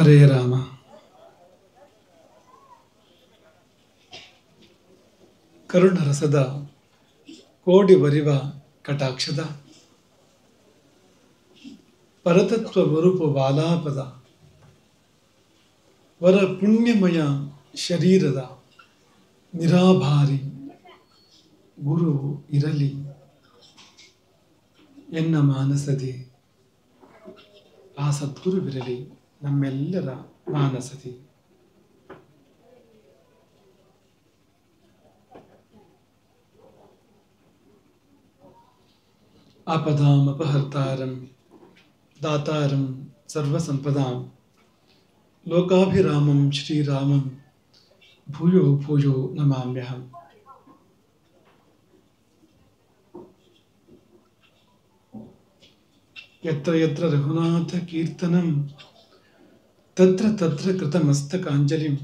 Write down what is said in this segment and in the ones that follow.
ಹರೇ ರಾಮ. ಕರುಣರಸದ ಕೋಡಿ ಬರಿವ ಕಟಾಕ್ಷದ ಪರತತ್ವ ವರೂಪ ಬಾಲಾಪದ ವರ ಪುಣ್ಯಮಯ ಶರೀರದ ನಿರಾಭಾರಿ ಗುರು ಇರಲಿ ಎನ್ನ ಮಾನಸದಿ. ಆ ಸದ್ಗುರುವಿರಲಿ ನಮ್ಮೆಲ್ಲರ ಮಾನಸದಿ. ಆಪದಾಂ ಅಪಹರ್ತಾರಂ ದಾತಾರಂ ಸರ್ವಸಂಪದಾಂ ಲೋಕಾಭಿರಾಮಂ ಶ್ರೀರಾಮಂ ಭೂಯೋ ಭೂಯೋ ನಮಾಮ್ಯಹಂ. ಯತ್ರ ಯತ್ರ ರಘುನಾಥ ಕೀರ್ತನಂ ತತ್ರ ತತ್ರ ಕೃತಮಸ್ತಕಾಂಜಲಿಂ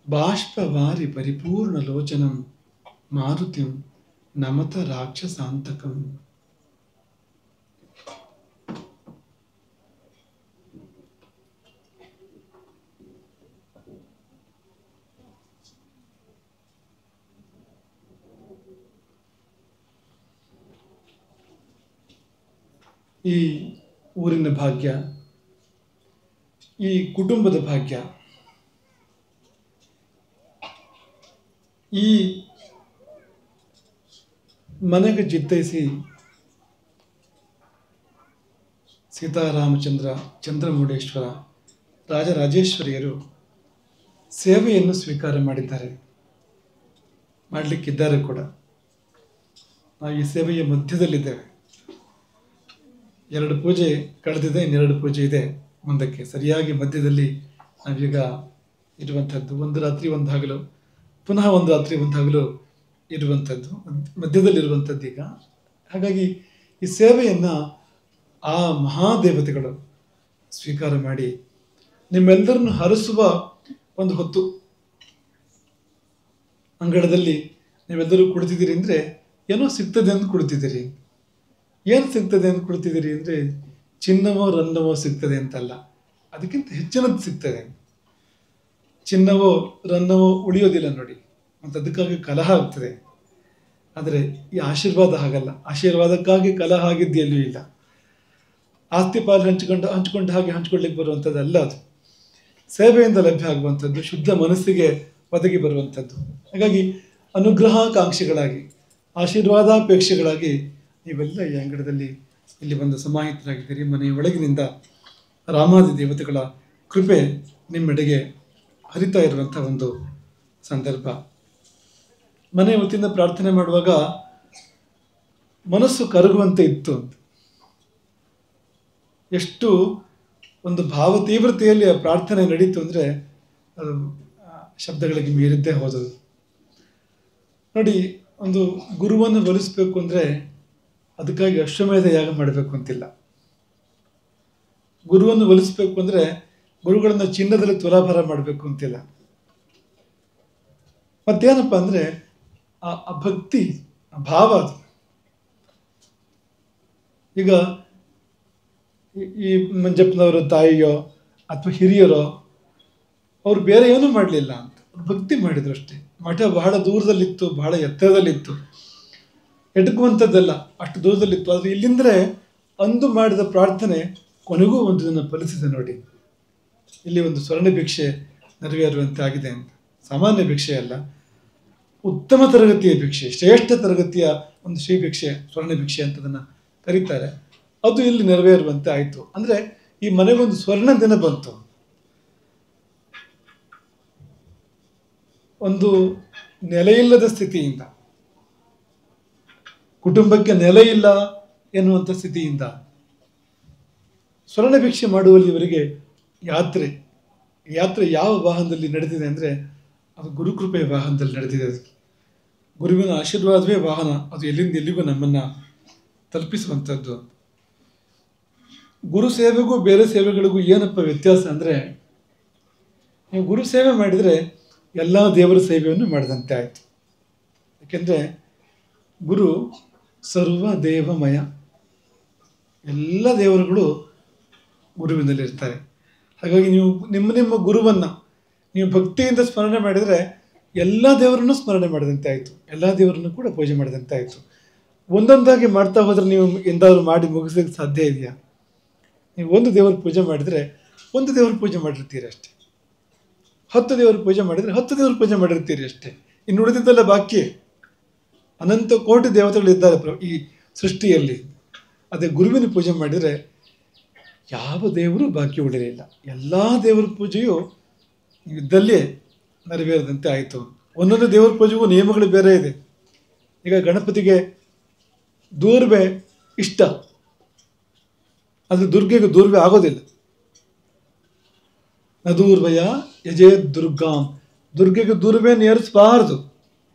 ಬಾಷ್ಪವಾರಿ ಪರಿಪೂರ್ಣ ಲೋಚನಂ ಮಾರುತಿಂ ನಮತ ರಾಕ್ಷಸಾಂತಕಂ. ಈ ಊರಿನ ಭಾಗ್ಯ, ಈ ಕುಟುಂಬದ ಭಾಗ್ಯ, ಈ ಮನೆಗೆ ಜಿತ್ತೈಸಿ ಸೀತಾರಾಮಚಂದ್ರ, ಚಂದ್ರಮೌಳೇಶ್ವರ, ರಾಜರಾಜೇಶ್ವರಿಯರು ಸೇವೆಯನ್ನು ಸ್ವೀಕಾರ ಮಾಡಿದ್ದಾರೆ, ಮಾಡಲಿಕ್ಕಿದ್ದಾರೆ ಕೂಡ. ನಾವು ಈ ಸೇವೆಯ ಮಧ್ಯದಲ್ಲಿದ್ದೇವೆ. 2 ಪೂಜೆ ಕಳೆದಿದೆ, ಇನ್ನೆರಡು ಪೂಜೆ ಇದೆ ಮುಂದಕ್ಕೆ. ಸರಿಯಾಗಿ ಮಧ್ಯದಲ್ಲಿ ನಾವೀಗ ಇರುವಂಥದ್ದು. ಒಂದು ರಾತ್ರಿ ಒಂದು ಹಗಲು, ಪುನಃ ಒಂದು ರಾತ್ರಿ ಒಂದು ಹಗಲು ಇರುವಂಥದ್ದು, ಮಧ್ಯದಲ್ಲಿರುವಂಥದ್ದು ಈಗ. ಹಾಗಾಗಿ ಈ ಸೇವೆಯನ್ನು ಆ ಮಹಾದೇವತೆಗಳು ಸ್ವೀಕಾರ ಮಾಡಿ ನಿಮ್ಮೆಲ್ಲರನ್ನು ಹರಸುವ ಒಂದು ಹೊತ್ತು. ಅಂಗಳದಲ್ಲಿ ನೀವೆಲ್ಲರೂ ಕುಳಿತಿದ್ದೀರಿ ಅಂದರೆ ಏನೋ ಸಿಗ್ತದೆ ಅಂತ ಕುಳಿತಿದ್ದೀರಿ. ಏನು ಸಿಗ್ತದೆ ಅಂತ ಕುಳಿತಿದ್ದೀರಿ ಅಂದರೆ ಚಿನ್ನವೋ ರನ್ನವೋ ಸಿಗ್ತದೆ ಅಂತಲ್ಲ, ಅದಕ್ಕಿಂತ ಹೆಚ್ಚಿನದ್ದು ಸಿಗ್ತದೆ. ಚಿನ್ನವೋ ರನ್ನವೋ ಉಳಿಯೋದಿಲ್ಲ ನೋಡಿ, ಮತ್ತು ಅದಕ್ಕಾಗಿ ಕಲಹ ಆಗ್ತದೆ. ಆದರೆ ಈ ಆಶೀರ್ವಾದ ಹಾಗಲ್ಲ. ಆಶೀರ್ವಾದಕ್ಕಾಗಿ ಕಲಹ ಆಗಿದ್ದು ಎಲ್ಲೂ ಇಲ್ಲ. ಆಸ್ತಿ ಪಾಲು ಹಂಚ್ಕೊಂಡು ಹಾಗೆ ಹಂಚ್ಕೊಳ್ಳಿಕ್ಕೆ ಬರುವಂಥದ್ದಲ್ಲ ಅದು. ಸೇವೆಯಿಂದ ಲಭ್ಯ ಆಗುವಂಥದ್ದು, ಶುದ್ಧ ಮನಸ್ಸಿಗೆ ಒದಗಿ ಬರುವಂಥದ್ದು. ಹಾಗಾಗಿ ಅನುಗ್ರಹಾಕಾಂಕ್ಷಿಗಳಾಗಿ, ಆಶೀರ್ವಾದಾಪೇಕ್ಷೆಗಳಾಗಿ ನೀವೆಲ್ಲ ಈ ಅಂಗಡದಲ್ಲಿ ಇಲ್ಲಿ ಬಂದು ಸಮಾಹಿತರಾಗಿದ್ದೀರಿ. ಮನೆಯ ಒಳಗಿನಿಂದ ರಾಮಾದಿ ದೇವತೆಗಳ ಕೃಪೆ ನಿಮ್ಮೆಡೆಗೆ ಹರಿತಾ ಇರುವಂಥ ಒಂದು ಸಂದರ್ಭ. ಮನೆ ವತಿಯಿಂದ ಪ್ರಾರ್ಥನೆ ಮಾಡುವಾಗ ಮನಸ್ಸು ಕರಗುವಂತೆ ಇತ್ತು ಅಂತ. ಎಷ್ಟು ಒಂದು ಭಾವ ತೀವ್ರತೆಯಲ್ಲಿ ಆ ಪ್ರಾರ್ಥನೆ ನಡೀತು ಅಂದರೆ ಅದು ಶಬ್ದಗಳಿಗೆ ಮೀರಿದ್ದೇ ಹೋದದು ನೋಡಿ. ಒಂದು ಗುರುವನ್ನು ಒಲಿಸ್ಬೇಕು ಅಂದರೆ ಅದಕ್ಕಾಗಿ ಅಶ್ವಮೇಧ ಯಾಗ ಮಾಡಬೇಕು ಅಂತಿಲ್ಲ. ಗುರುವನ್ನು ಒಲಿಸ್ಬೇಕು ಅಂದರೆ ಗುರುಗಳನ್ನು ಚಿನ್ನದಲ್ಲಿ ತುಲಾಭಾರ ಮಾಡಬೇಕು ಅಂತಿಲ್ಲ. ಮತ್ತೇನಪ್ಪ ಅಂದರೆ ಆ ಭಕ್ತಿ, ಆ ಭಾವ ಅದು. ಈಗ ಈ ಮಂಜಪ್ಪನವರ ತಾಯಿಯೋ ಅಥವಾ ಹಿರಿಯರೋ ಅವ್ರು ಬೇರೆ ಏನೂ ಮಾಡಲಿಲ್ಲ ಅಂತ, ಭಕ್ತಿ ಮಾಡಿದ್ರು ಅಷ್ಟೇ. ಮಠ ಬಹಳ ದೂರದಲ್ಲಿತ್ತು, ಬಹಳ ಎತ್ತರದಲ್ಲಿತ್ತು, ಎಟಕುವಂಥದ್ದಲ್ಲ, ಅಷ್ಟು ದೂರದಲ್ಲಿತ್ತು. ಆದರೆ ಇಲ್ಲಿಂದರೆ ಅಂದು ಮಾಡಿದ ಪ್ರಾರ್ಥನೆ ಕೊನೆಗೂ ಒಂದು ದಿನ ಫಲಿಸಿದೆ ನೋಡಿ. ಇಲ್ಲಿ ಒಂದು ಸ್ವರ್ಣ ಭಿಕ್ಷೆ ನೆರವೇರುವಂತೆ ಆಗಿದೆ ಅಂತ. ಸಾಮಾನ್ಯ ಭಿಕ್ಷೆ ಅಲ್ಲ, ಉತ್ತಮ ತರಗತಿಯ ಭಿಕ್ಷೆ, ಶ್ರೇಷ್ಠ ತರಗತಿಯ ಒಂದು ಶ್ರೀ ಭಿಕ್ಷೆ, ಸ್ವರ್ಣ ಭಿಕ್ಷೆ ಅಂತ ಅದನ್ನು ಕರೀತಾರೆ. ಅದು ಇಲ್ಲಿ ನೆರವೇರುವಂತೆ ಆಯಿತು. ಅಂದರೆ ಈ ಮನೆಗೊಂದು ಸ್ವರ್ಣ ದಿನ ಬಂತು. ಒಂದು ನೆಲೆಯಿಲ್ಲದ ಸ್ಥಿತಿಯಿಂದ, ಕುಟುಂಬಕ್ಕೆ ನೆಲೆ ಇಲ್ಲ ಎನ್ನುವಂಥ ಸ್ಥಿತಿಯಿಂದ ಸ್ವರ್ಣ ಭಿಕ್ಷೆ ಮಾಡುವಲ್ಲಿ ಇವರಿಗೆ ಯಾತ್ರೆ ಯಾವ ವಾಹನದಲ್ಲಿ ನಡೆದಿದೆ ಅಂದರೆ ಅದು ಗುರುಕೃಪೆಯ ವಾಹನದಲ್ಲಿ ನಡೆದಿದೆ. ಅದು ಗುರುವಿನ ಆಶೀರ್ವಾದವೇ ವಾಹನ, ಅದು ಎಲ್ಲಿಂದ ಎಲ್ಲಿಗೂ ನಮ್ಮನ್ನು ತಲುಪಿಸುವಂಥದ್ದು. ಗುರು ಸೇವೆಗೂ ಬೇರೆ ಸೇವೆಗಳಿಗೂ ಏನಪ್ಪ ವ್ಯತ್ಯಾಸ ಅಂದರೆ, ನೀವು ಗುರು ಸೇವೆ ಮಾಡಿದರೆ ಎಲ್ಲ ದೇವರ ಸೇವೆಯನ್ನು ಮಾಡಿದಂತೆ ಆಯಿತು. ಯಾಕೆಂದರೆ ಗುರು ಸರ್ವ ದೇವಮಯ, ಎಲ್ಲ ದೇವರುಗಳು ಗುರುವಿನಲ್ಲಿರ್ತಾರೆ. ಹಾಗಾಗಿ ನೀವು ನಿಮ್ಮ ಗುರುವನ್ನು ನೀವು ಭಕ್ತಿಯಿಂದ ಸ್ಮರಣೆ ಮಾಡಿದರೆ ಎಲ್ಲ ದೇವರನ್ನು ಸ್ಮರಣೆ ಮಾಡಿದಂತೆ ಆಯಿತು, ಎಲ್ಲ ದೇವರನ್ನು ಕೂಡ ಪೂಜೆ ಮಾಡಿದಂತೆ ಆಯಿತು. ಒಂದೊಂದಾಗಿ ಮಾಡ್ತಾ ಹೋದರೆ ನೀವು ಎಂದಾದರೂ ಮಾಡಿ ಮುಗಿಸೋಕ್ಕೆ ಸಾಧ್ಯ ಇದೆಯಾ? ನೀವು ಒಂದು ದೇವರ ಪೂಜೆ ಮಾಡಿದರೆ ಒಂದು ದೇವ್ರ ಪೂಜೆ ಮಾಡಿರ್ತೀರಿ ಅಷ್ಟೇ, 10 ದೇವರ ಪೂಜೆ ಮಾಡಿದರೆ 10 ದೇವ್ರ ಪೂಜೆ ಮಾಡಿರ್ತೀರಿ ಅಷ್ಟೇ. ಇನ್ನು ಉಳಿದಿದ್ದೆಲ್ಲ ಬಾಕಿ. ಅನಂತ ಕೋಟಿ ದೇವತೆಗಳಿದ್ದಾರೆ ಈ ಸೃಷ್ಟಿಯಲ್ಲಿ. ಅದೇ ಗುರುವಿನ ಪೂಜೆ ಮಾಡಿದರೆ ಯಾವ ದೇವರು ಬಾಕಿ ಉಳಿರಲಿಲ್ಲ. ಎಲ್ಲ ದೇವರ ಪೂಜೆಯು ಇದ್ದಲ್ಲೇ ನೆರವೇರದಂತೆ ಆಯಿತು. ಒಂದೊಂದು ದೇವರ ಪೂಜೆಗೂ ನಿಯಮಗಳು ಬೇರೆ ಇದೆ. ಈಗ ಗಣಪತಿಗೆ ದೂರ್ವೆ ಇಷ್ಟ, ಅದು ದುರ್ಗೆಗೆ ದೂರ್ವೆ ಆಗೋದಿಲ್ಲ. ನದೂರ್ವಯ ಯಜೇ ದುರ್ಗಾಂ, ದುರ್ಗೆಗೆ ದೂರ್ವೆಯನ್ನು ಏರಿಸಬಾರದು,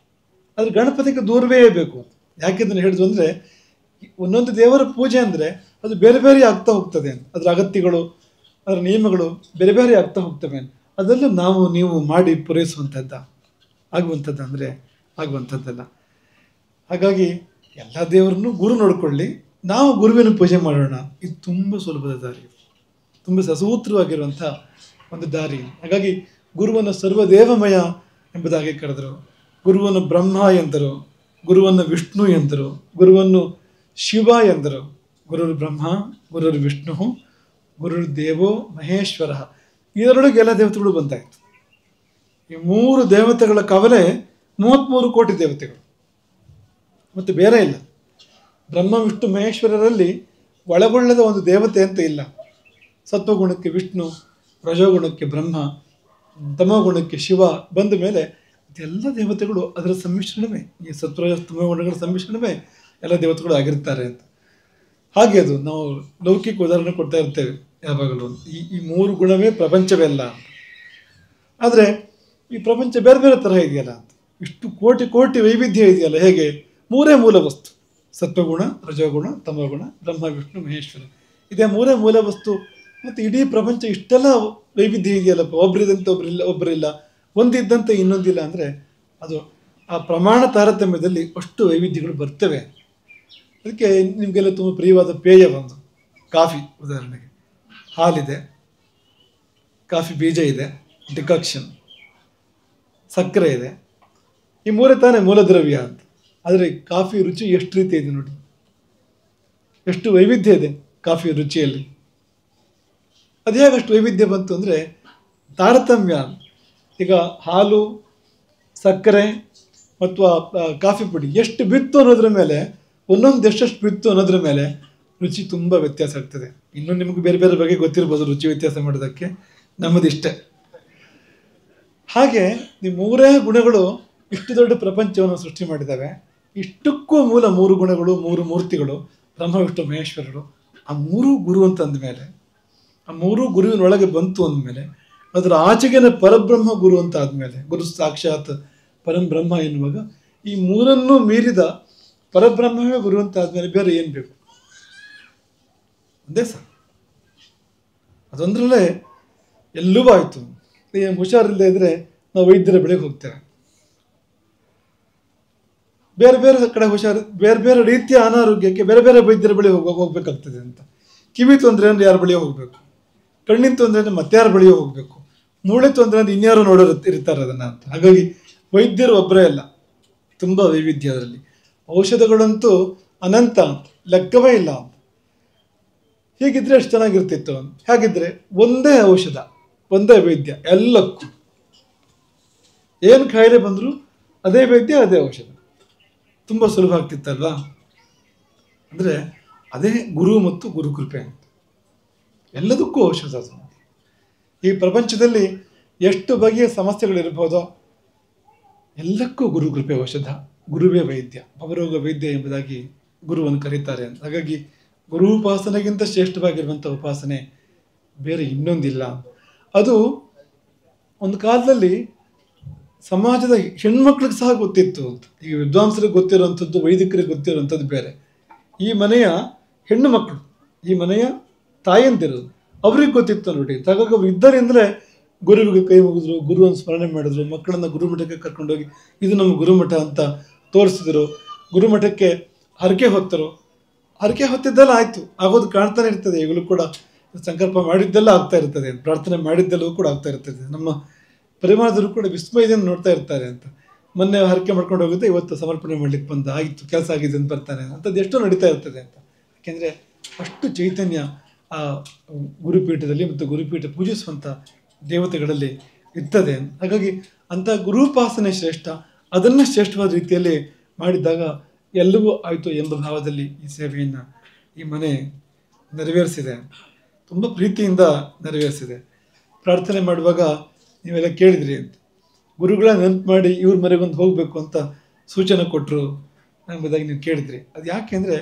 ಆದರೆ ಗಣಪತಿಗೆ ದೂರ್ವೆಯೇ ಬೇಕು. ಯಾಕೆಂದ್ರೆ ಹೇಳಿದ್ರು ಅಂದರೆ ಒಂದೊಂದು ದೇವರ ಪೂಜೆ ಅಂದರೆ ಅದು ಬೇರೆ ಬೇರೆ ಆಗ್ತಾ ಹೋಗ್ತದೆ, ಅದರ ಅಗತ್ಯಗಳು ಅದರ ನಿಯಮಗಳು ಬೇರೆ ಬೇರೆ ಆಗ್ತಾ ಹೋಗ್ತವೆ. ಅದೆಲ್ಲ ನೀವು ಮಾಡಿ ಪೂರೈಸುವಂಥದ್ದ ಆಗುವಂಥದ್ದು ಅಂದರೆ ಆಗುವಂಥದ್ದಲ್ಲ. ಹಾಗಾಗಿ ಎಲ್ಲ ದೇವರನ್ನು ಗುರು ನೋಡಿಕೊಳ್ಳಿ, ನಾವು ಗುರುವಿನ ಪೂಜೆ ಮಾಡೋಣ. ಇದು ತುಂಬ ಸುಲಭದ ದಾರಿ, ತುಂಬ ಸಸೂತ್ರವಾಗಿರುವಂಥ ಒಂದು ದಾರಿ. ಹಾಗಾಗಿ ಗುರುವನ್ನು ಸರ್ವದೇವಮಯ ಎಂಬುದಾಗಿ ಕರೆದರು. ಗುರುವನ್ನು ಬ್ರಹ್ಮ ಎಂದರು, ಗುರುವನ್ನು ವಿಷ್ಣು ಎಂದರು, ಗುರುವನ್ನು ಶಿವ ಎಂದರು. ಗುರುರ್ ಬ್ರಹ್ಮ, ಗುರುರ್ ವಿಷ್ಣು, ಗುರುರ್ ದೇವೋ ಮಹೇಶ್ವರ. ಇದರೊಳಗೆ ಎಲ್ಲ ದೇವತೆಗಳು ಬಂದಾಯಿತು. ಈ 3 ದೇವತೆಗಳ ಕವಲೆ 33 ಕೋಟಿ ದೇವತೆಗಳು, ಮತ್ತು ಬೇರೆ ಇಲ್ಲ. ಬ್ರಹ್ಮ ವಿಷ್ಣು ಮಹೇಶ್ವರರಲ್ಲಿ ಒಳಗೊಳ್ಳದ ಒಂದು ದೇವತೆ ಅಂತ ಇಲ್ಲ. ಸತ್ವಗುಣಕ್ಕೆ ವಿಷ್ಣು, ರಜೋಗುಣಕ್ಕೆ ಬ್ರಹ್ಮ, ತಮೋಗುಣಕ್ಕೆ ಶಿವ ಬಂದ ಮೇಲೆ ಎಲ್ಲ ದೇವತೆಗಳು ಅದರ ಸಮ್ಮಿಶ್ರಣವೇ. ಈ ಸತ್ವರಜ ತಮೋಗುಣಗಳ ಸಮ್ಮಿಶ್ರಣವೇ ಎಲ್ಲ ದೇವತೆಗಳು ಆಗಿರ್ತಾರೆ ಅಂತ. ಹಾಗೆ ಅದು ನಾವು ಲೌಕಿಕ ಉದಾಹರಣೆ ಕೊಡ್ತಾ ಇರ್ತೇವೆ ಯಾವಾಗಲೂ. ಈ 3 ಗುಣವೇ ಪ್ರಪಂಚವೆಲ್ಲ ಅಂತ. ಆದರೆ ಈ ಪ್ರಪಂಚ ಬೇರೆ ಬೇರೆ ತರಹ ಇದೆಯಲ್ಲ ಅಂತ, ಇಷ್ಟು ಕೋಟಿ ಕೋಟಿ ವೈವಿಧ್ಯ ಇದೆಯಲ್ಲ. ಹೇಗೆ? 3 ಮೂಲ ವಸ್ತು: ಸತ್ವಗುಣ, ರಜೋಗುಣ, ತಮೋಗುಣ, ಬ್ರಹ್ಮ ವಿಷ್ಣು ಮಹೇಶ್ವರ. ಇದೇ 3 ಮೂಲ ವಸ್ತು. ಮತ್ತು ಇಡೀ ಪ್ರಪಂಚ ಇಷ್ಟೆಲ್ಲ ವೈವಿಧ್ಯ ಇದೆಯಲ್ಲಪ್ಪ, ಒಬ್ಬರಿದಂತೆ ಒಬ್ಬರಿಲ್ಲ, ಒಂದಿದ್ದಂತೆ ಇನ್ನೊಂದಿಲ್ಲ. ಅಂದರೆ ಅದು ಆ ಪ್ರಮಾಣ ತಾರತಮ್ಯದಲ್ಲಿ ಅಷ್ಟು ವೈವಿಧ್ಯಗಳು ಬರ್ತವೆ. ಅದಕ್ಕೆ ನಿಮಗೆಲ್ಲ ತುಂಬ ಪ್ರಿಯವಾದ ಪೇಯ ಒಂದು ಕಾಫಿ. ಉದಾಹರಣೆಗೆ ಹಾಲಿದೆ, ಕಾಫಿ ಬೀಜ ಇದೆ, ಡಿಕಾಕ್ಷನ್, ಸಕ್ಕರೆ ಇದೆ. ಈ 3 ತಾನೇ ಮೂಲದ್ರವ್ಯ ಅಂತ. ಆದರೆ ಕಾಫಿ ರುಚಿ ಎಷ್ಟು ರೀತಿ ಇದೆ ನೋಡಿ, ಎಷ್ಟು ವೈವಿಧ್ಯ ಇದೆ ಕಾಫಿ ರುಚಿಯಲ್ಲಿ. ಅದು ಹೇಗೆ ಅಷ್ಟು ವೈವಿಧ್ಯ ಬಂತು ಅಂದರೆ ತಾರತಮ್ಯ. ಈಗ ಹಾಲು, ಸಕ್ಕರೆ ಮತ್ತು ಕಾಫಿ ಪುಡಿ ಎಷ್ಟು ಬಿತ್ತು ಅನ್ನೋದ್ರ ಮೇಲೆ, ಒಂದೊಂದು ಎಷ್ಟೆಷ್ಟು ಬಿತ್ತು ಅನ್ನೋದ್ರ ಮೇಲೆ ರುಚಿ ತುಂಬ ವ್ಯತ್ಯಾಸ ಆಗ್ತದೆ. ಇನ್ನೂ ನಿಮಗೆ ಬೇರೆ ಬೇರೆ ಬಗ್ಗೆ ಗೊತ್ತಿರ್ಬೋದು ರುಚಿ ವ್ಯತ್ಯಾಸ ಮಾಡೋದಕ್ಕೆ, ನಮ್ಮದಿಷ್ಟೇ. ಹಾಗೆ ಈ 3 ಗುಣಗಳು ಇಷ್ಟು ದೊಡ್ಡ ಪ್ರಪಂಚವನ್ನು ಸೃಷ್ಟಿ ಮಾಡಿದ್ದಾವೆ. ಇಷ್ಟಕ್ಕೂ ಮೂಲ 3 ಗುಣಗಳು, 3 ಮೂರ್ತಿಗಳು, ಬ್ರಹ್ಮ ವಿಷ್ಣು ಮಹೇಶ್ವರರು. ಆ 3 ಗುರು ಅಂತ ಅಂದಮೇಲೆ, ಆ 3 ಗುರುವಿನೊಳಗೆ ಬಂತು ಅಂದಮೇಲೆ, ಅದರ ಆಚೆಗಿನ ಪರಬ್ರಹ್ಮ ಗುರು ಅಂತ ಆದಮೇಲೆ, ಗುರು ಸಾಕ್ಷಾತ್ ಪರಬ್ರಹ್ಮ ಎನ್ನುವಾಗ ಈ 3 ಮೀರಿದ ಪರಬ್ರಹ್ಮವೇ ಗುರು ಅಂತ ಆದಮೇಲೆ ಬೇರೆ ಏನು ಬೇಕು? ಒಂದೇ ಸರ್, ಅದೊಂದರಲ್ಲೇ ಎಲ್ಲವೂ ಆಯಿತು. ಹುಷಾರಿಲ್ಲದೆ ಇದ್ದರೆ ನಾವು ವೈದ್ಯರ ಬಳಿಗೆ ಹೋಗ್ತೇವೆ, ಬೇರೆ ಬೇರೆ ಕಡೆ ಹುಷಾರು, ಬೇರೆ ಬೇರೆ ರೀತಿಯ ಅನಾರೋಗ್ಯಕ್ಕೆ ಬೇರೆ ಬೇರೆ ವೈದ್ಯರ ಬಳಿ ಹೋಗ್ಬೇಕಾಗ್ತದೆ ಅಂತ. ಕಿವಿ ತೊಂದರೆ ಅಂದರೆ ಯಾರ ಬಳಿಯೋ ಹೋಗಬೇಕು, ಕಣ್ಣಿನ ತೊಂದರೆ ಅಂದರೆ ಮತ್ತಾರ ಬಳಿಯೋ ಹೋಗಬೇಕು, ಮೂಳೆ ತೊಂದರೆ ಅಂದರೆ ಇನ್ಯಾರು ನೋಡೋರು ಇರ್ತಾರೆ ಅದನ್ನು ಅಂತ. ಹಾಗಾಗಿ ವೈದ್ಯರು ಒಬ್ಬರೇ ಅಲ್ಲ, ತುಂಬ ವೈವಿಧ್ಯ ಅದರಲ್ಲಿ. ಔಷಧಗಳಂತೂ ಅನಂತ, ಲೆಕ್ಕವೇ ಇಲ್ಲ ಅಂತ. ಹೀಗಿದ್ರೆ ಎಷ್ಟು ಚೆನ್ನಾಗಿರ್ತಿತ್ತು ಅಂತ. ಹಾಗಿದ್ರೆ ಒಂದೇ ಔಷಧ, ಒಂದೇ ವೈದ್ಯ ಎಲ್ಲಕ್ಕೂ. ಏನು ಕಾಯಿಲೆ ಬಂದರೂ ಅದೇ ವೈದ್ಯ, ಅದೇ ಔಷಧ. ತುಂಬ ಸುಲಭ ಆಗ್ತಿತ್ತಲ್ವಾ? ಅಂದರೆ ಅದೇ ಗುರು ಮತ್ತು ಗುರುಕೃಪೆ ಅಂತ. ಎಲ್ಲದಕ್ಕೂ ಔಷಧ. ಈ ಪ್ರಪಂಚದಲ್ಲಿ ಎಷ್ಟು ಬಗೆಯ ಸಮಸ್ಯೆಗಳಿರ್ಬೋದೋ ಎಲ್ಲಕ್ಕೂ ಗುರುಕೃಪೆ ಔಷಧ, ಗುರುವೇ ವೈದ್ಯ, ಭವರೋಗ ವೈದ್ಯ ಎಂಬುದಾಗಿ ಗುರುವನ್ನು ಕರೀತಾರೆ ಅಂತ. ಹಾಗಾಗಿ ಗುರು ಉಪಾಸನೆಗಿಂತ ಶ್ರೇಷ್ಠವಾಗಿರುವಂಥ ಉಪಾಸನೆ ಬೇರೆ ಇನ್ನೊಂದಿಲ್ಲ. ಅದು ಒಂದು ಕಾಲದಲ್ಲಿ ಸಮಾಜದ ಹೆಣ್ಮಕ್ಳಿಗೆ ಸಹ ಗೊತ್ತಿತ್ತು ಅಂತ. ಈಗ ವಿದ್ವಾಂಸರಿಗೆ ಗೊತ್ತಿರುವಂಥದ್ದು, ವೈದಿಕರಿಗೆ ಗೊತ್ತಿರುವಂಥದ್ದು ಬೇರೆ. ಈ ಮನೆಯ ಹೆಣ್ಣು ಮಕ್ಕಳು, ಈ ಮನೆಯ ತಾಯಂದಿರು, ಅವ್ರಿಗೆ ಗೊತ್ತಿತ್ತು ನೋಡಿ. ಹಾಗಾಗಿ ಅವ್ರು ಇದ್ದರಿಂದಲೇ ಗುರುವಿಗೆ ಕೈ ಮುಗಿದ್ರು, ಗುರುವನ್ನು ಸ್ಮರಣೆ ಮಾಡಿದ್ರು, ಮಕ್ಕಳನ್ನು ಗುರುಮಠಕ್ಕೆ ಕರ್ಕೊಂಡೋಗಿ ಇದು ನಮ್ಮ ಗುರುಮಠ ಅಂತ ತೋರಿಸಿದ್ರು, ಗುರುಮಠಕ್ಕೆ ಹರಕೆ ಹೊತ್ತರು. ಹರಕೆ ಹೊತ್ತಿದ್ದೆಲ್ಲ ಆಯಿತು, ಆಗೋದು ಕಾಣ್ತಾನೆ ಇರ್ತದೆ ಈಗಲೂ ಕೂಡ. ಸಂಕಲ್ಪ ಮಾಡಿದ್ದೆಲ್ಲ ಆಗ್ತಾ ಇರ್ತದೆ, ಪ್ರಾರ್ಥನೆ ಮಾಡಿದ್ದೆಲ್ಲವೂ ಕೂಡ ಆಗ್ತಾ ಇರ್ತದೆ. ನಮ್ಮ ಪರಿವಾರದವರು ಕೂಡ ವಿಸ್ಮಯದಿಂದ ನೋಡ್ತಾ ಇರ್ತಾರೆ ಅಂತ. ಮೊನ್ನೆ ಹರಕೆ ಮಾಡ್ಕೊಂಡು ಹೋಗುತ್ತೆ, ಇವತ್ತು ಸಮರ್ಪಣೆ ಮಾಡ್ಲಿಕ್ಕೆ ಬಂದ, ಆಯಿತು ಕೆಲಸ ಆಗಿದೆ ಅಂತ ಬರ್ತಾನೆ ಅಂಥದ್ದು ಎಷ್ಟೋ ನಡೀತಾ ಇರ್ತದೆ ಅಂತ. ಯಾಕೆಂದರೆ ಅಷ್ಟು ಚೈತನ್ಯ ಆ ಗುರುಪೀಠದಲ್ಲಿ ಮತ್ತು ಗುರುಪೀಠ ಪೂಜಿಸುವಂಥ ದೇವತೆಗಳಲ್ಲಿ ಇರ್ತದೆ. ಹಾಗಾಗಿ ಅಂಥ ಗುರುಪಾಸನೆ ಶ್ರೇಷ್ಠ. ಅದನ್ನು ಶ್ರೇಷ್ಠವಾದ ರೀತಿಯಲ್ಲಿ ಮಾಡಿದ್ದಾಗ ಎಲ್ಲವೂ ಆಯಿತು ಎಂಬ ಭಾವದಲ್ಲಿ ಈ ಸೇವೆಯನ್ನು ಈ ಮನೆ ನೆರವೇರಿಸಿದೆ, ತುಂಬ ಪ್ರೀತಿಯಿಂದ ನೆರವೇರಿಸಿದೆ. ಪ್ರಾರ್ಥನೆ ಮಾಡುವಾಗ ನೀವೆಲ್ಲ ಕೇಳಿದ್ರಿ ಅಂತ, ಗುರುಗಳ ನೆನಪು ಮಾಡಿ ಇವ್ರ ಮನೆಗೊಂದು ಹೋಗಬೇಕು ಅಂತ ಸೂಚನೆ ಕೊಟ್ಟರು ಎಂಬುದಾಗಿ ನೀವು ಕೇಳಿದ್ರಿ. ಅದು ಯಾಕೆ ಅಂದರೆ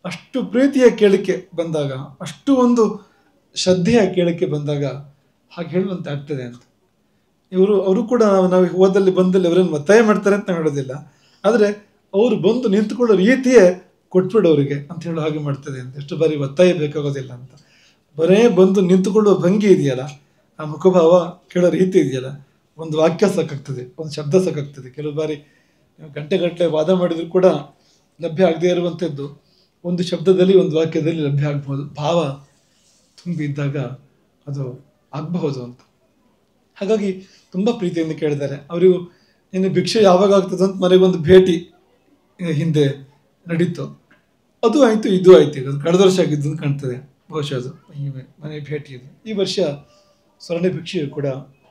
ಅಷ್ಟು ಪ್ರೀತಿಯ ಕೇಳಿಕೆ ಬಂದಾಗ, ಅಷ್ಟು ಒಂದು ಶ್ರದ್ಧೆಯ ಕೇಳಿಕೆ ಬಂದಾಗ ಹಾಗೆ ಹೇಳುವಂತೆ ಆಗ್ತದೆ ಅಂತ. ಅವರು ಕೂಡ ನಾವು ಹೋದಲ್ಲಿ ಬಂದಲ್ಲಿ ಅವರನ್ನು ಒತ್ತಾಯ ಮಾಡ್ತಾರೆ ಅಂತ ಹೇಳೋದಿಲ್ಲ, ಆದರೆ ಅವರು ಬಂದು ನಿಂತುಕೊಳ್ಳೋ ರೀತಿಯೇ ಕೊಟ್ಬಿಡು ಅವರಿಗೆ ಅಂತ ಹೇಳೋ ಹಾಗೆ ಮಾಡ್ತದೆ ಅಂತ. ಎಷ್ಟು ಬಾರಿ ಒತ್ತಾಯ ಬೇಕಾಗೋದಿಲ್ಲ ಅಂತ, ಬರೇ ಬಂದು ನಿಂತುಕೊಳ್ಳುವ ಭಂಗಿ ಇದೆಯಲ್ಲ, ಆ ಮುಖಭಾವ ಕೇಳೋ ರೀತಿ ಇದೆಯಲ್ಲ, ಒಂದು ವಾಕ್ಯ ಸಾಕಾಗ್ತದೆ, ಒಂದು ಶಬ್ದ ಸಾಕಾಗ್ತದೆ. ಕೆಲವು ಬಾರಿ ಗಂಟೆಗಟ್ಟಲೆ ವಾದ ಮಾಡಿದರೂ ಕೂಡ ಲಭ್ಯ ಆಗದೇ ಇರುವಂಥದ್ದು ಒಂದು ಶಬ್ದದಲ್ಲಿ ಒಂದು ವಾಕ್ಯದಲ್ಲಿ ಲಭ್ಯ ಆಗ್ಬೋದು. ಭಾವ ತುಂಬಿದ್ದಾಗ ಅದು ಆಗಬಹುದು ಅಂತ. ಹಾಗಾಗಿ ತುಂಬ ಪ್ರೀತಿಯಿಂದ ಕೇಳಿದ್ದಾರೆ. ಅವರಿಗೂ ಇನ್ನು ಭಿಕ್ಷೆ ಯಾವಾಗ ಆಗ್ತದೆ ಅಂತ ಮನೆಗೊಂದು ಭೇಟಿ ಹಿಂದೆ ನಡೀತು, ಅದು ಆಯಿತು ಇದು ಆಯಿತು. ಈಗ ಕಳೆದ ವರ್ಷ ಆಗಿದ್ದು ಅಂತ ಕಾಣ್ತದೆ, ಬಹುಶಃ ಅದು ಈ ಮನೆ ಭೇಟಿ ಇದು. ಈ ವರ್ಷ ಸ್ವರ್ಣ ಭಿಕ್ಷೆಯು ಕೂಡ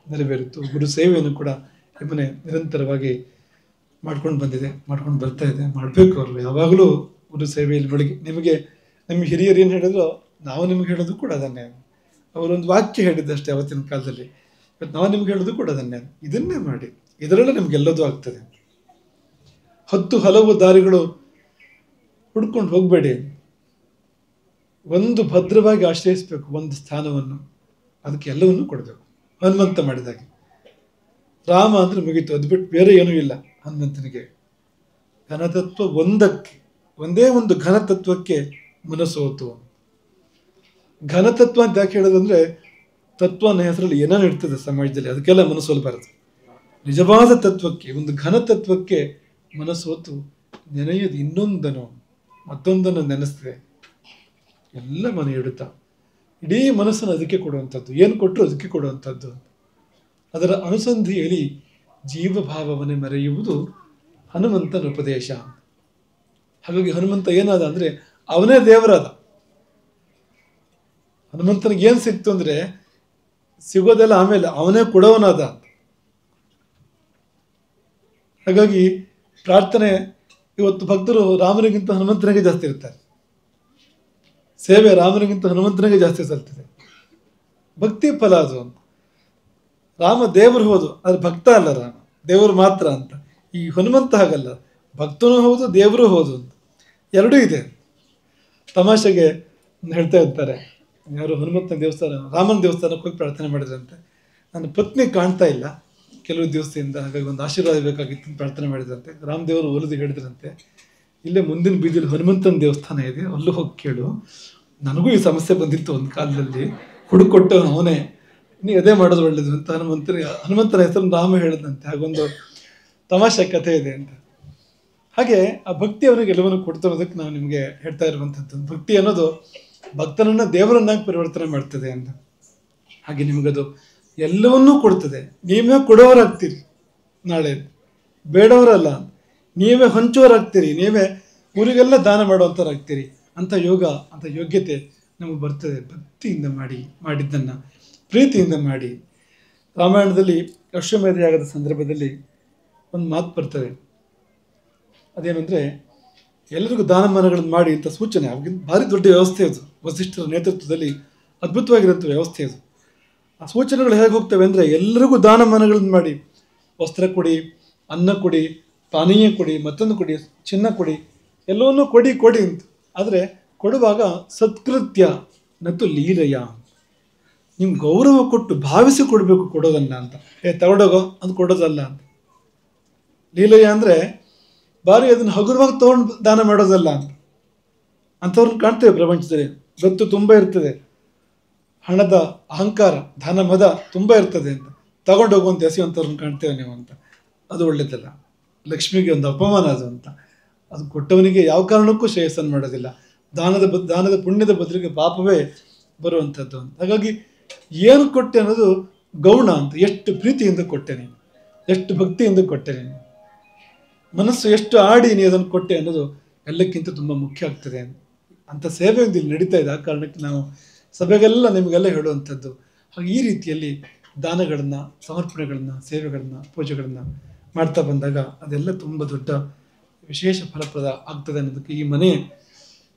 ನೆರವೇರಿತು. ಗುರು ಸೇವೆಯನ್ನು ಕೂಡ ಈ ಮನೆ ನಿರಂತರವಾಗಿ ಮಾಡ್ಕೊಂಡು ಬಂದಿದೆ, ಮಾಡ್ಕೊಂಡು ಬರ್ತಾ ಇದೆ. ಮಾಡಬೇಕು ಅವರು ಯಾವಾಗಲೂ ಗುರು ಸೇವೆಯಲ್ಲಿ ಬೆಳಗ್ಗೆ. ನಿಮ್ಮ ಹಿರಿಯರು ಏನು ಹೇಳಿದ್ರು ನಾವು ನಿಮ್ಗೆ ಹೇಳೋದು ಕೂಡ ಅದನ್ನೇ. ಅವರೊಂದು ವಾಕ್ಯ ಹೇಳಿದ್ದಷ್ಟೇ ಅವತ್ತಿನ ಕಾಲದಲ್ಲಿ, ಇವತ್ತು ನಾವು ನಿಮ್ಗೆ ಹೇಳೋದು ಕೂಡ ಅದನ್ನೇ. ಇದನ್ನೇ ಮಾಡಿ, ಇದರಲ್ಲೇ ನಿಮ್ಗೆಲ್ಲದೂ ಆಗ್ತದೆ. 10 ಹಲವು ದಾರಿಗಳು ಹುಡ್ಕೊಂಡು ಹೋಗಬೇಡಿ, ಒಂದು ಭದ್ರವಾಗಿ ಆಶ್ರಯಿಸಬೇಕು ಒಂದು ಸ್ಥಾನವನ್ನು, ಅದಕ್ಕೆ ಎಲ್ಲವನ್ನೂ ಕೊಡಬೇಕು. ಹನುಮಂತ ಮಾಡಿದಾಗೆ ರಾಮ ಅಂದರೆ ಮುಗೀತು, ಅದು ಬಿಟ್ಟು ಬೇರೆ ಏನೂ ಇಲ್ಲ ಹನುಮಂತನಿಗೆ. ಘನತತ್ವ ಒಂದೇ ಒಂದು ಘನತತ್ವಕ್ಕೆ ಮನಸ್ಸೋತು. ಘನತತ್ವ ಅಂತ ಯಾಕೆ ಹೇಳೋದಂದ್ರೆ, ತತ್ವ ಅನ್ನೋ ಹೆಸರಲ್ಲಿ ಏನೇನು ಇರ್ತದೆ ಸಮಾಜದಲ್ಲಿ, ಅದಕ್ಕೆಲ್ಲ ಮನಸ್ಸೋಲ್ಬಾರದು. ನಿಜವಾದ ತತ್ವಕ್ಕೆ, ಒಂದು ಘನತತ್ವಕ್ಕೆ ಮನಸ್ಸೋತು ನೆನೆಯೋದು ಮತ್ತೊಂದನ್ನು ನೆನೆಸ್ತದೆ. ಎಲ್ಲ ಮನೆ ಇಡುತ್ತಾ ಇಡೀ ಮನಸ್ಸನ್ನು ಅದಕ್ಕೆ ಕೊಡುವಂಥದ್ದು, ಏನು ಕೊಟ್ಟರು ಅದಕ್ಕೆ ಕೊಡುವಂಥದ್ದು. ಅದರ ಅನುಸಂಧಿಯಲ್ಲಿ ಜೀವಭಾವವನ್ನೇ ಮರೆಯುವುದು ಹನುಮಂತನ ಉಪದೇಶ. ಹಾಗಾಗಿ ಹನುಮಂತ ಏನಾದ ಅಂದರೆ ಅವನೇ ದೇವರಾದ. ಹನುಮಂತನಿಗೆ ಏನು ಸಿಕ್ತು ಅಂದರೆ ಸಿಗೋದೆಲ್ಲ ಆಮೇಲೆ ಅವನೇ ಕೊಡೋವನಾದ. ಹಾಗಾಗಿ ಪ್ರಾರ್ಥನೆ ಇವತ್ತು ಭಕ್ತರು ರಾಮನಿಗಿಂತ ಹನುಮಂತನಿಗೆ ಜಾಸ್ತಿ ಇರ್ತಾರೆ, ಸೇವೆ ರಾಮನಿಗಿಂತ ಹನುಮಂತನಿಗೆ ಜಾಸ್ತಿ ಸಲ್ತದೆ. ಭಕ್ತಿ ಫಲ ಅದು ಅಂತ. ರಾಮ ದೇವರು ಹೌದು, ಆದರೆ ಭಕ್ತ ಅಲ್ಲ, ರಾಮ ದೇವರು ಮಾತ್ರ ಅಂತ. ಈ ಹನುಮಂತ ಹಾಗಲ್ಲ, ಭಕ್ತನೂ ಹೌದು ದೇವರು ಹೌದು ಅಂತ, ಎರಡೂ ಇದೆ. ತಮಾಷೆಗೆ ಹೇಳ್ತಾ ಇರ್ತಾರೆ, ಯಾರು ಹನುಮಂತನ ದೇವಸ್ಥಾನ ರಾಮನ ದೇವಸ್ಥಾನಕ್ಕೆ ಹೋಗಿ ಪ್ರಾರ್ಥನೆ ಮಾಡಿದ್ರಂತೆ. ನನ್ನ ಪತ್ನಿ ಕಾಣ್ತಾ ಇಲ್ಲ ಕೆಲವು ದಿವಸದಿಂದ, ಹಾಗಾಗಿ ಒಂದು ಆಶೀರ್ವಾದ ಬೇಕಾಗಿತ್ತು ಅಂತ ಪ್ರಾರ್ಥನೆ ಮಾಡಿದ್ರಂತೆ. ರಾಮದೇವರು ಒಲಿದು ಹೇಳಿದ್ರಂತೆ, ಇಲ್ಲೇ ಮುಂದಿನ ಬೀದಿಲಿ ಹನುಮಂತನ ದೇವಸ್ಥಾನ ಇದೆ, ಅಲ್ಲೂ ಹೋಗಿ ಕೇಳು. ನನಗೂ ಈ ಸಮಸ್ಯೆ ಬಂದಿತ್ತು ಒಂದು ಕಾಲದಲ್ಲಿ, ಹುಡುಕೊಟ್ಟು ಅವನೇ, ನೀ ಅದೇ ಮಾಡೋದು ಒಳ್ಳೇದು ಅಂತ ಹನುಮಂತನ ಹೆಸರು ರಾಮ ಹೇಳಿದಂತೆ. ಹಾಗೊಂದು ತಮಾಷೆ ಕಥೆ ಇದೆ ಅಂತ. ಹಾಗೆ ಆ ಭಕ್ತಿ ಅವನಿಗೆ ಎಲ್ಲವನ್ನು ಕೊಡ್ತಿರೋದಕ್ಕೆ ನಾವು ನಿಮಗೆ ಹೇಳ್ತಾ ಇರುವಂಥದ್ದು. ಭಕ್ತಿ ಅನ್ನೋದು ಭಕ್ತನನ್ನು ದೇವರನ್ನಾಗಿ ಪರಿವರ್ತನೆ ಮಾಡ್ತದೆ ಅಂತ. ಹಾಗೆ ನಿಮಗದು ಎಲ್ಲವನ್ನೂ ಕೊಡ್ತದೆ. ನೀವೇ ಕೊಡೋರಾಗ್ತೀರಿ, ನಾಳೆ ಬೇಡವರಲ್ಲ, ನೀವೇ ಹಂಚೋರಾಗ್ತೀರಿ, ನೀವೇ ಊರಿಗೆಲ್ಲ ದಾನ ಮಾಡುವಂಥವ್ರಾಗ್ತೀರಿ. ಅಂಥ ಯೋಗ, ಅಂಥ ಯೋಗ್ಯತೆ ನಮಗೆ ಬರ್ತದೆ ಭಕ್ತಿಯಿಂದ ಮಾಡಿದ್ದನ್ನು ಪ್ರೀತಿಯಿಂದ ಮಾಡಿ. ರಾಮಾಯಣದಲ್ಲಿ ಅಶ್ವಮೇಧ ಯಾಗದ ಸಂದರ್ಭದಲ್ಲಿ ಒಂದು ಮಾತು ಬರ್ತದೆ, ಅದೇನೆಂದರೆ ಎಲ್ಲರಿಗೂ ದಾನಮಾನಗಳನ್ನು ಮಾಡಿ ಅಂತ ಸೂಚನೆ. ಅವಾಗಿಂದ ಭಾರಿ ದೊಡ್ಡ ವ್ಯವಸ್ಥೆ ಅದು, ವಸಿಷ್ಠರ ನೇತೃತ್ವದಲ್ಲಿ ಅದ್ಭುತವಾಗಿರೋಂಥ ವ್ಯವಸ್ಥೆ ಅದು. ಆ ಸೂಚನೆಗಳು ಹೇಗೆ ಹೋಗ್ತವೆ ಅಂದರೆ, ಎಲ್ಲರಿಗೂ ದಾನಮಾನಗಳನ್ನು ಮಾಡಿ, ವಸ್ತ್ರ ಕೊಡಿ, ಅನ್ನ ಕೊಡಿ, ಪಾನೀಯ ಕೊಡಿ, ಮತ್ತೊಂದು ಕೊಡಿ, ಚಿನ್ನ ಕೊಡಿ, ಎಲ್ಲವನ್ನೂ ಕೊಡಿ ಅಂತ. ಆದರೆ ಕೊಡುವಾಗ ಸತ್ಕೃತ್ಯ ನತ್ತು ಲೀಲೆಯ, ನಿಮ್ಗೆ ಗೌರವ ಕೊಟ್ಟು ಭಾವಿಸಿ ಕೊಡಬೇಕು ಕೊಡೋದನ್ನ ಅಂತ. ತಗೊಂಡೋಗೋ ಅದು ಕೊಡೋದಲ್ಲ ಅಂತ. ಲೀಲೆಯ ಅಂದರೆ ಬಾರಿ ಅದನ್ನು ಹಗುರವಾಗಿ ತೊಗೊಂಡು ದಾನ ಮಾಡೋದಲ್ಲ ಅಂತ. ಅಂಥವ್ರನ್ನ ಕಾಣ್ತೇವೆ ಪ್ರಪಂಚದಲ್ಲಿ, ಗೊತ್ತು ತುಂಬ ಇರ್ತದೆ, ಹಣದ ಅಹಂಕಾರ, ಧನ ಮದ ತುಂಬ ಇರ್ತದೆ ಅಂತ ತಗೊಂಡೋಗುವಂತ ಎಸೆಯುವಂಥವ್ರನ್ನ ಕಾಣ್ತೇವೆ ನೀವು ಅಂತ. ಅದು ಒಳ್ಳೇದಲ್ಲ, ಲಕ್ಷ್ಮಿಗೆ ಒಂದು ಅಪಮಾನ ಅದು ಅಂತ. ಅದು ಕೊಟ್ಟವನಿಗೆ ಯಾವ ಕಾರಣಕ್ಕೂ ಶ್ರೇಯಸ್ಸನ್ನು ಮಾಡೋದಿಲ್ಲ. ದಾನದ ಪುಣ್ಯದ ಬದಲಿಗೆ ಪಾಪವೇ ಬರುವಂಥದ್ದು ಅಂತ. ಹಾಗಾಗಿ ಏನು ಕೊಟ್ಟೆ ಅನ್ನೋದು ಗೌಣ ಅಂತ. ಎಷ್ಟು ಪ್ರೀತಿಯಿಂದ ಕೊಟ್ಟೆ ನೀನು, ಎಷ್ಟು ಭಕ್ತಿಯಿಂದ ಕೊಟ್ಟೆ ನೀನು, ಮನಸ್ಸು ಎಷ್ಟು ಆಡಿ ನೀ ಅದನ್ನು ಕೊಟ್ಟೆ ಅನ್ನೋದು ಎಲ್ಲಕ್ಕಿಂತ ತುಂಬ ಮುಖ್ಯ ಆಗ್ತದೆ ಅಂತ ಸೇವೆ ಇಲ್ಲಿ ನಡೀತಾ ಇದೆ. ಆ ಕಾರಣಕ್ಕೆ ನಾವು ಸಭೆಗೆಲ್ಲ ನಿಮಗೆಲ್ಲ ಹೇಳುವಂಥದ್ದು. ಹಾಗೆ ಈ ರೀತಿಯಲ್ಲಿ ದಾನಗಳನ್ನು, ಸಮರ್ಪಣೆಗಳನ್ನು, ಸೇವೆಗಳನ್ನು, ಪೂಜೆಗಳನ್ನು ಮಾಡ್ತಾ ಬಂದಾಗ ಅದೆಲ್ಲ ತುಂಬ ದೊಡ್ಡ ವಿಶೇಷ ಫಲಪ್ರದ ಆಗ್ತದೆ ಅನ್ನೋದಕ್ಕೆ ಈ ಮನೆ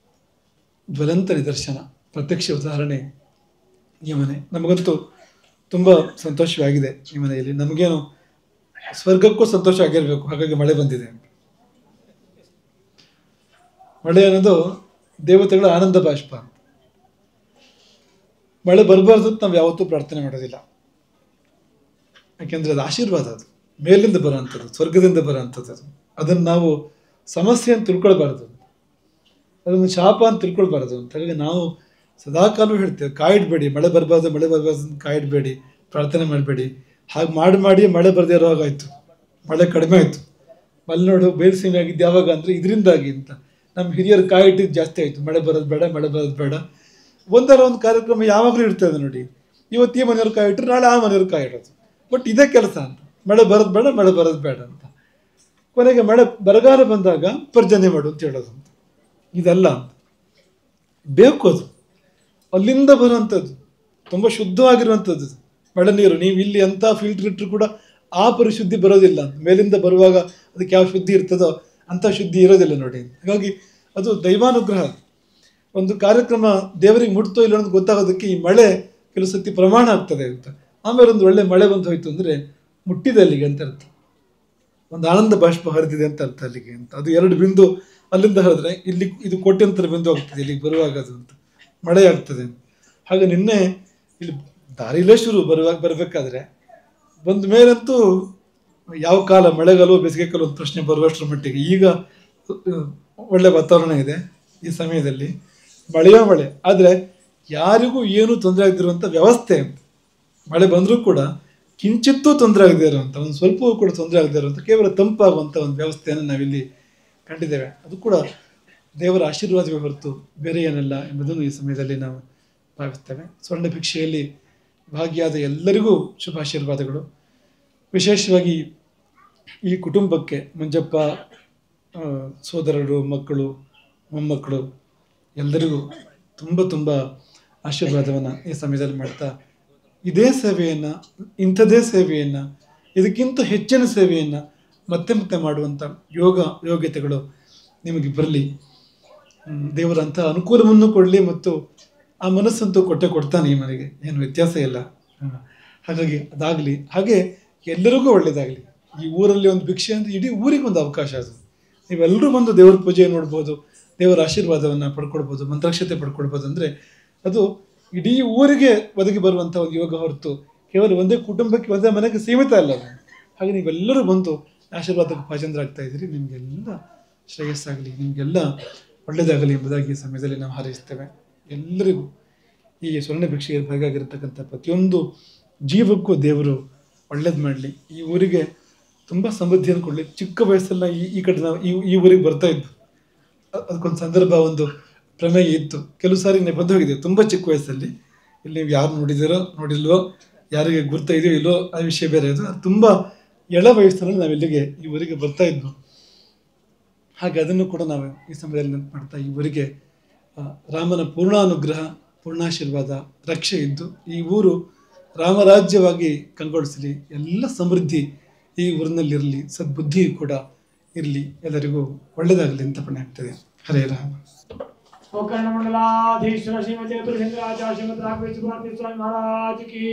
ಜ್ವಲಂತ ನಿದರ್ಶನ, ಪ್ರತ್ಯಕ್ಷ ಉದಾಹರಣೆ ಈ ಮನೆ. ನಮಗಂತೂ ತುಂಬ ಸಂತೋಷವಾಗಿದೆ ಈ ಮನೆಯಲ್ಲಿ. ನಮಗೇನು ಸ್ವರ್ಗಕ್ಕೂ ಸಂತೋಷ ಆಗಿರಬೇಕು, ಹಾಗಾಗಿ ಮಳೆ ಬಂದಿದೆ. ಮಳೆ ಅನ್ನೋದು ದೇವತೆಗಳ ಆನಂದ ಬಾಷ್ಪ. ಮಳೆ ಬರಬಾರ್ದು ಅಂತ ನಾವು ಯಾವತ್ತೂ ಪ್ರಾರ್ಥನೆ ಮಾಡೋದಿಲ್ಲ, ಯಾಕೆಂದ್ರೆ ಅದು ಆಶೀರ್ವಾದ, ಅದು ಮೇಲಿಂದ ಬರೋವಂಥದ್ದು, ಸ್ವರ್ಗದಿಂದ ಬರೋವಂಥದ್ದು. ಅದನ್ನು ನಾವು ಸಮಸ್ಯೆ ಅಂತ ತಿಳ್ಕೊಳ್ಬಾರ್ದು, ಅದನ್ನು ಶಾಪ ಅಂತ ತಿಳ್ಕೊಳ್ಬಾರ್ದು ಅಂತ. ಹಾಗಾಗಿ ನಾವು ಸದಾಕಾಲ ಹೇಳ್ತೇವೆ, ಕಾಯಿಡಬೇಡಿ, ಮಳೆ ಬರಬಾರ್ದು ಅಂತ ಕಾಯಿಡಬೇಡಿ, ಪ್ರಾರ್ಥನೆ ಮಾಡಬೇಡಿ. ಹಾಗೆ ಮಾಡಿ ಮಳೆ ಬರದೇ ಇರೋ ಹಾಗಾಯಿತು, ಮಳೆ ಕಡಿಮೆ ಆಯಿತು. ಮಲೆನಾಡು ಬೇಲ್ಸೀಮೆ ಆಗಿದ್ದು ಯಾವಾಗ ಅಂದರೆ ಇದರಿಂದಾಗಿ ಅಂತ. ನಮ್ಮ ಹಿರಿಯರು ಕಾಯಿಟ್ಟಿದ್ದು ಜಾಸ್ತಿ ಆಯಿತು, ಮಳೆ ಬರೋದು ಬೇಡ. ಒಂದರ ಒಂದು ಕಾರ್ಯಕ್ರಮ ಯಾವಾಗಲೂ ಇರ್ತದೆ ನೋಡಿ. ಇವತ್ತು ಈ ಮನೆಯವ್ರು ಕಾಯಿಟ್ರು, ನಾಳೆ ಆ ಮನೆಯವ್ರು ಕಾಯಿಡೋದು. ಬಟ್ ಇದೇ ಕೆಲಸ ಅಂತ, ಮಳೆ ಬರೋದು ಬೇಡ ಅಂತ. ಕೊನೆಗೆ ಬರಗಾಲ ಬಂದಾಗ ಪರ್ಜನ್ಯ ಮಾಡು ಅಂತ ಹೇಳೋದು ಅಂತ. ಇದಲ್ಲ ಅಂತ, ಬೇಕು ಅದು ಅಲ್ಲಿಂದ ಬರುವಂಥದ್ದು, ತುಂಬ ಶುದ್ಧವಾಗಿರುವಂಥದ್ದು ಮಳೆ ನೀರು. ನೀವು ಇಲ್ಲಿ ಎಂಥ ಫಿಲ್ಟರ್ ಇಟ್ಟರು ಕೂಡ ಆ ಪರಿಶುದ್ಧಿ ಬರೋದಿಲ್ಲ. ಮೇಲಿಂದ ಬರುವಾಗ ಅದಕ್ಕೆ ಯಾವ ಶುದ್ಧಿ ಇರ್ತದೋ ಅಂಥ ಶುದ್ಧಿ ಇರೋದಿಲ್ಲ ನೋಡಿ. ಹಾಗಾಗಿ ಅದು ದೈವಾನುಗ್ರಹ. ಒಂದು ಕಾರ್ಯಕ್ರಮ ದೇವರಿಗೆ ಮುಟ್ತೋ ಇಲ್ಲ ಅನ್ನೋದು ಗೊತ್ತಾಗೋದಕ್ಕೆ ಈ ಮಳೆ ಕೆಲವು ಸತಿ ಪ್ರಮಾಣ ಆಗ್ತದೆ ಅಂತ. ಆಮೇಲೆ ಒಂದು ಒಳ್ಳೆ ಮಳೆ ಬಂದು ಹೋಯ್ತು ಅಂದರೆ ಮುಟ್ಟಿದೆ ಅಲ್ಲಿಗೆ ಅಂತ ಅರ್ಥ, ಒಂದು ಆನಂದ ಬಾಷ್ಪ ಹರಿದಿದೆ ಅಂತ ಅರ್ಥ ಅಲ್ಲಿಗೆ ಅಂತ. ಅದು 2 ಬಿಂದು ಅಲ್ಲಿಂದ ಹರಿದ್ರೆ ಇಲ್ಲಿ ಇದು ಕೋಟ್ಯಂತರ ಬಿಂದು ಆಗ್ತದೆ ಇಲ್ಲಿಗೆ ಬರುವಾಗ ಅದು ಅಂತ, ಮಳೆ ಆಗ್ತದೆ. ಹಾಗೆ ನಿನ್ನೆ ಇಲ್ಲಿ ದಾರಿಲೇ ಶುರು ಬರಬೇಕಾದ್ರೆ ಬಂದ ಮೇಲಂತೂ ಯಾವ ಕಾಲ, ಮಳೆಗಾಲ ಬೇಸಿಗೆ ಕಾಲ ಒಂದು ಪ್ರಶ್ನೆ ಬರುವಷ್ಟರ ಮಟ್ಟಿಗೆ. ಈಗ ಒಳ್ಳೆ ವಾತಾವರಣ ಇದೆ ಈ ಸಮಯದಲ್ಲಿ, ಮಳೆ. ಆದರೆ ಯಾರಿಗೂ ಏನೂ ತೊಂದರೆ ಆಗದಿರುವಂಥ ವ್ಯವಸ್ಥೆ ಅಂತ. ಮಳೆ ಬಂದರೂ ಕೂಡ ಕಿಂಚಿತ್ತೂ ತೊಂದರೆ ಆಗದೇ ಇರುವಂಥ, ಒಂದು ಸ್ವಲ್ಪವೂ ಕೂಡ ತೊಂದರೆ ಆಗದೇ ಇರುವಂಥ, ಕೇವಲ ತಂಪಾಗುವಂಥ ಒಂದು ವ್ಯವಸ್ಥೆಯನ್ನು ನಾವಿಲ್ಲಿ ಕಂಡಿದ್ದೇವೆ. ಅದು ಕೂಡ ದೇವರ ಆಶೀರ್ವಾದವೇ ಹೊರತು ಬೇರೆ ಏನಲ್ಲ ಎಂಬುದನ್ನು ಈ ಸಮಯದಲ್ಲಿ ನಾವು ಭಾವಿಸ್ತೇವೆ. ಸ್ವರ್ಣ ಭಿಕ್ಷೆಯಲ್ಲಿ ಭಾಗಿಯಾದ ಎಲ್ಲರಿಗೂ ಶುಭಾಶೀರ್ವಾದಗಳು. ವಿಶೇಷವಾಗಿ ಈ ಕುಟುಂಬಕ್ಕೆ, ಮಂಜಪ್ಪ ಸೋದರರು, ಮಕ್ಕಳು, ಮೊಮ್ಮಕ್ಕಳು ಎಲ್ಲರಿಗೂ ತುಂಬ ಆಶೀರ್ವಾದವನ್ನು ಈ ಸಮಯದಲ್ಲಿ ಮಾಡ್ತಾ, ಇದೇ ಸೇವೆಯನ್ನು, ಇಂಥದೇ ಸೇವೆಯನ್ನು, ಇದಕ್ಕಿಂತ ಹೆಚ್ಚಿನ ಸೇವೆಯನ್ನು ಮತ್ತೆ ಮಾಡುವಂಥ ಯೋಗ್ಯತೆಗಳು ನಿಮಗೆ ಬರಲಿ. ದೇವರಂಥ ಅನುಕೂಲವನ್ನು ಕೊಡಲಿ, ಮತ್ತು ಆ ಮನಸ್ಸಂತೂ ಕೊಡ್ತಾನೆ ಈ ಮನೆಗೆ, ಏನು ವ್ಯತ್ಯಾಸ ಇಲ್ಲ. ಹಾಗಾಗಿ ಅದಾಗಲಿ. ಹಾಗೆ ಎಲ್ಲರಿಗೂ ಒಳ್ಳೆಯದಾಗಲಿ. ಈ ಊರಲ್ಲಿ ಒಂದು ಭಿಕ್ಷೆ ಅಂದರೆ ಇಡೀ ಊರಿಗೆ ಒಂದು ಅವಕಾಶ. ಅದು ನೀವೆಲ್ಲರೂ ಬಂದು ದೇವರ ಪೂಜೆ ನೋಡ್ಬೋದು, ದೇವರ ಆಶೀರ್ವಾದವನ್ನು ಪಡ್ಕೊಳ್ಬೋದು, ಮಂತ್ರಾಕ್ಷತೆ ಪಡ್ಕೊಳ್ಬೋದು. ಅಂದರೆ ಅದು ಇಡೀ ಊರಿಗೆ ಒದಗಿ ಬರುವಂಥ ಒಂದು ಯೋಗ ಹೊರತು ಕೇವಲ ಒಂದೇ ಕುಟುಂಬಕ್ಕೆ, ಒಂದೇ ಮನೆಗೆ ಸೀಮಿತ ಅಲ್ಲ ಅದು. ಹಾಗೆ ನೀವೆಲ್ಲರೂ ಬಂದು ಆಶೀರ್ವಾದಕ್ಕೆ ಭಾಜನರಾಗ್ತಾ ಇದ್ದೀರಿ. ನಿಮಗೆಲ್ಲ ಶ್ರೇಯಸ್ಸಾಗಲಿ, ನಿಮಗೆಲ್ಲ ಒಳ್ಳೆಯದಾಗಲಿ ಎಂಬುದಾಗಿ ಈ ಸಮಯದಲ್ಲಿ ನಾವು ಹಾರೈಸ್ತೇವೆ. ಎಲ್ಲರಿಗೂ ಈ ಸ್ವರ್ಣ ಭಿಕ್ಷೆಗೆ ಭಾಗಿಯಾಗಿರ್ತಕ್ಕಂಥ ಪ್ರತಿಯೊಂದು ಜೀವಕ್ಕೂ ದೇವರು ಒಳ್ಳೇದು ಮಾಡಲಿ. ಈ ಊರಿಗೆ ತುಂಬ ಸಮೃದ್ಧಿಯನ್ನು ಕೊಡಲಿ. ಚಿಕ್ಕ ವಯಸ್ಸೆಲ್ಲ ಈ ಕಡೆ ನಾವು ಈ ಊರಿಗೆ ಬರ್ತಾ ಇದ್ದು, ಅದಕ್ಕೊಂದು ಸಂದರ್ಭ, ಒಂದು ಪ್ರಮೇಯ ಇತ್ತು. ಕೆಲವು ಸಾರಿ ಬಂದು ಹೋಗಿದ್ದೇವೆ ತುಂಬ ಚಿಕ್ಕ ವಯಸ್ಸಲ್ಲಿ. ಇಲ್ಲಿ ನೀವು ಯಾರು ನೋಡಿಲ್ವೋ, ಯಾರಿಗೆ ಗುರ್ತ ಇದೆಯೋ ಇಲ್ಲೋ ಆ ವಿಷಯ ಬೇರೆ. ಅದು ತುಂಬ ಎಳ ವಯಸ್ಸಿನಲ್ಲಿ ನಾವು ಇಲ್ಲಿಗೆ ಈ ಊರಿಗೆ ಬರ್ತಾ ಇದ್ವು. ಹಾಗೆ ಅದನ್ನು ಕೂಡ ನಾವು ಈ ಸಮಯದಲ್ಲಿ ನೆನಪು ಮಾಡ್ತಾ, ಈ ಊರಿಗೆ ರಾಮನ ಪೂರ್ಣಾನುಗ್ರಹ, ಪೂರ್ಣಾಶೀರ್ವಾದ, ರಕ್ಷೆ ಇದ್ದು ಈ ಊರು ರಾಮರಾಜ್ಯವಾಗಿ ಕಂಗೊಳಿಸಲಿ. ಎಲ್ಲ ಸಮೃದ್ಧಿ ಈ ಊರಿನಲ್ಲಿರಲಿ, ಸದ್ಬುದ್ಧಿ ಕೂಡ ಇರಲಿ, ಎಲ್ಲರಿಗೂ ಒಳ್ಳೆಯದಾಗಲಿ ಅಂತ ಪುಣ್ಯ ಆಗ್ತದೆ. ಹರೇ ರಾಮ. मंडलाधीश्वर श्रीमती श्रीमद राघवेश्वर स्वामी महाराज की